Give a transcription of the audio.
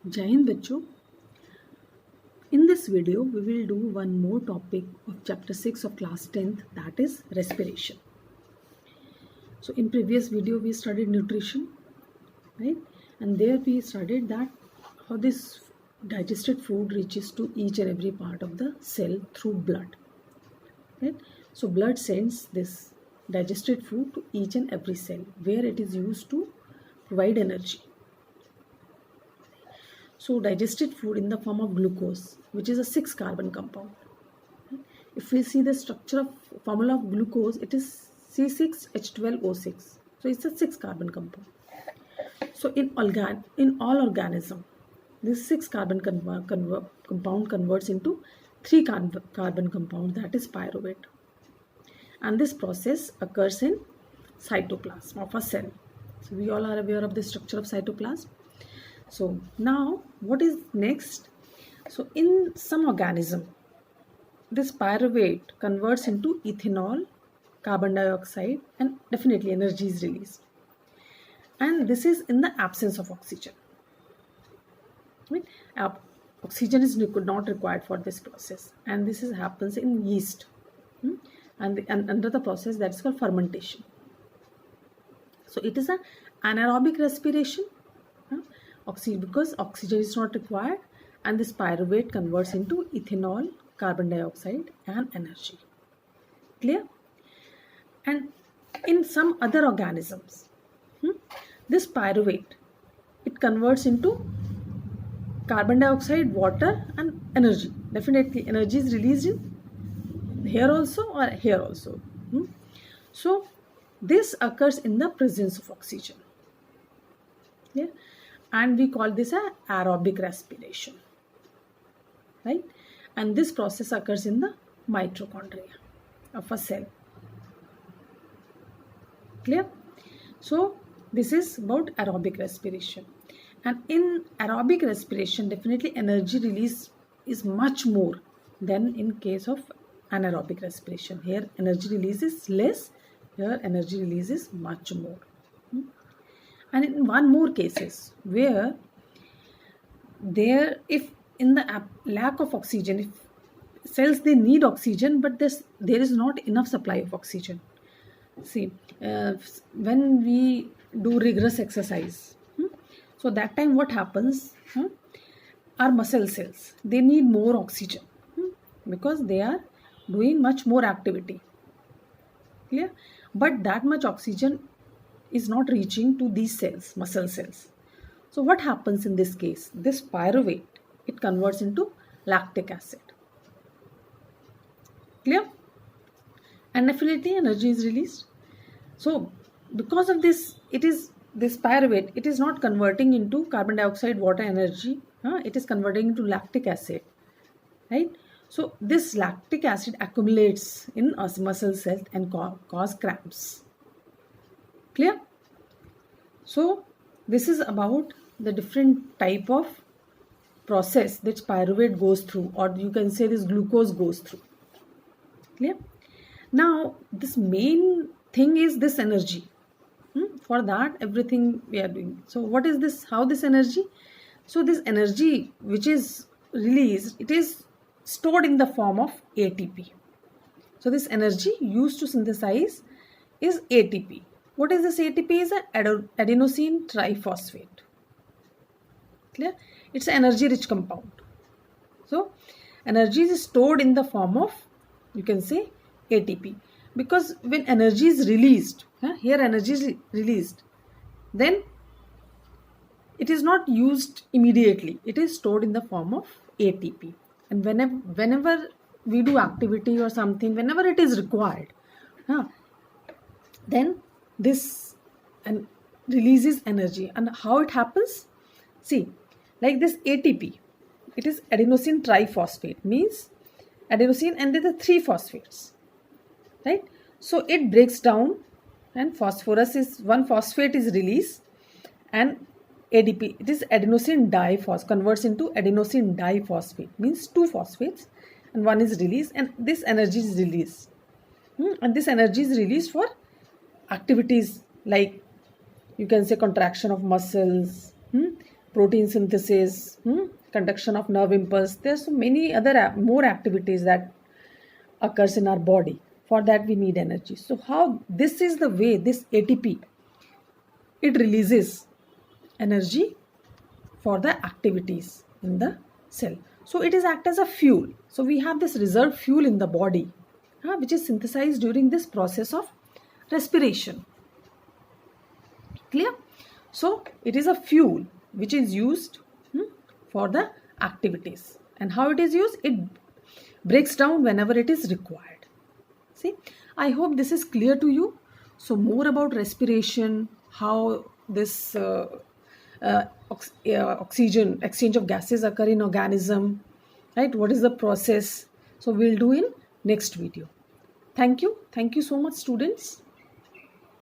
Jai Hind बच्चों. In this video, we will do one more topic of chapter 6 of class 10th, that is respiration. So in previous video, we studied nutrition, right? And there we studied that how this digested food reaches to each and every part of the cell through blood, right? So blood sends this digested food to each and every cell where it is used to provide energy. So digested food in the form of glucose, which is a 6-carbon compound. If we see the structure of formula of glucose, it is C6H12O6. So it's a 6-carbon compound. So in all organism, this 6-carbon compound converts into 3-carbon compound, that is pyruvate. And this process occurs in cytoplasm of a cell. So we all are aware of the structure of cytoplasm. So now what is next? So in some organism, this pyruvate converts into ethanol, carbon dioxide, and definitely energy is released. And this is in the absence of oxygen. Right? Oxygen is not required for this process, and this happens in yeast, and under the process that is called fermentation. So it is an anaerobic respiration. Because oxygen is not required, and this pyruvate converts into ethanol, carbon dioxide, and energy. Clear? And in some other organisms, this pyruvate, it converts into carbon dioxide, water, and energy. Definitely energy is released in here also or here also. So this occurs in the presence of oxygen. Yeah? And we call this a aerobic respiration, right? And this process occurs in the mitochondria of a cell. Clear? So this is about aerobic respiration. And in aerobic respiration, definitely energy release is much more than in case of anaerobic respiration. Here energy release is less, here energy release is much more. And in one more cases where if in the lack of oxygen, if cells they need oxygen, but there is not enough supply of oxygen. See, when we do rigorous exercise, so that time what happens? Our muscle cells, they need more oxygen because they are doing much more activity. Clear? But that much oxygen is not reaching to these cells, muscle cells. So what happens in this case? This pyruvate, it converts into lactic acid. Clear? And definitely energy is released. So because of this, this pyruvate, it is not converting into carbon dioxide, water, energy. It is converting into lactic acid, right? So this lactic acid accumulates in us muscle cells and cause cramps. Clear? So this is about the different type of process that pyruvate goes through, or you can say this glucose goes through. Clear? Now this main thing is this energy. For that everything we are doing. So what is this? How this energy? So this energy which is released, it is stored in the form of ATP. So this energy used to synthesize is ATP. What is this ATP? Is an adenosine triphosphate. Clear? It's an energy rich compound. So energy is stored in the form of, you can say, ATP. Because when energy is released, here energy is released, then it is not used immediately. It is stored in the form of ATP. And whenever we do activity or something, whenever it is required, then this and releases energy. And how it happens? See, like this ATP, it is adenosine triphosphate, means adenosine and there are 3 phosphates, right? So it breaks down and one phosphate is released, and ADP, it is adenosine diphosphate, converts into adenosine diphosphate, means 2 phosphates, and one is released, and this energy is released. And this energy is released for activities like, you can say, contraction of muscles, protein synthesis, conduction of nerve impulse. There's so many other more activities that occurs in our body. For that we need energy. So how this is the way this ATP, it releases energy for the activities in the cell. So it is act as a fuel. So we have this reserved fuel in the body, which is synthesized during this process of respiration. Clear? So it is a fuel which is used for the activities. And how it is used? It breaks down whenever it is required. See, I hope this is clear to you. So more about respiration, how this oxygen exchange of gases occur in organism, right? What is the process? So we'll do in next video. Thank you so much, students.